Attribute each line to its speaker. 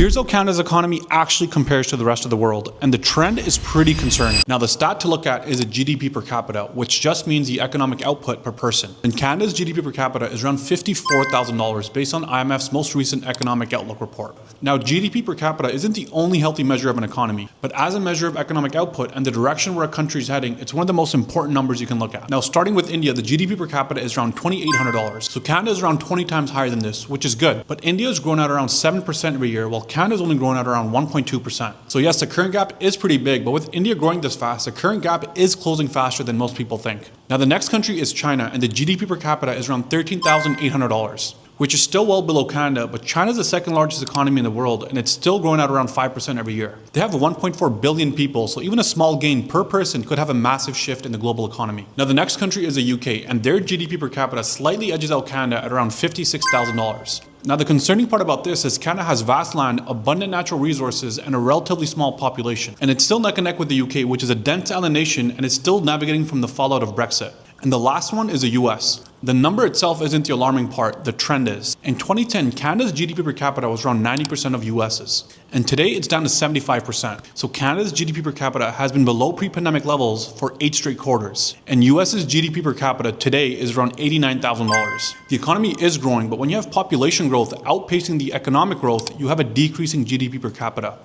Speaker 1: Here's how Canada's economy actually compares to the rest of the world, and the trend is pretty concerning. Now, the stat to look at is a GDP per capita, which just means the economic output per person. And Canada's GDP per capita is around $54,000 based on IMF's most recent economic outlook report. Now, GDP per capita isn't the only healthy measure of an economy, but as a measure of economic output and the direction where a country is heading, it's one of the most important numbers you can look at. Now, starting with India, the GDP per capita is around $2,800. So Canada is around 20 times higher than this, which is good. But India is growing at around 7% every year, while Canada is only growing at around 1.2%. So yes, the current gap is pretty big, but with India growing this fast, the current gap is closing faster than most people think. Now, the next country is China, and the GDP per capita is around $13,800. Which is still well below Canada, but China is the second largest economy in the world, and it's still growing at around 5% every year. They have 1.4 billion people, so even a small gain per person could have a massive shift in the global economy. Now, the next country is the UK, and their GDP per capita slightly edges out Canada at around $56,000. Now, the concerning part about this is Canada has vast land, abundant natural resources, and a relatively small population. And it's still neck and neck with the UK, which is a dense island nation, and it's still navigating from the fallout of Brexit. And the last one is the US. The number itself isn't the alarming part, the trend is. In 2010, Canada's GDP per capita was around 90% of US's. And today it's down to 75%. So Canada's GDP per capita has been below pre-pandemic levels for 8 straight quarters. And US's GDP per capita today is around $89,000. The economy is growing, but when you have population growth outpacing the economic growth, you have a decreasing GDP per capita.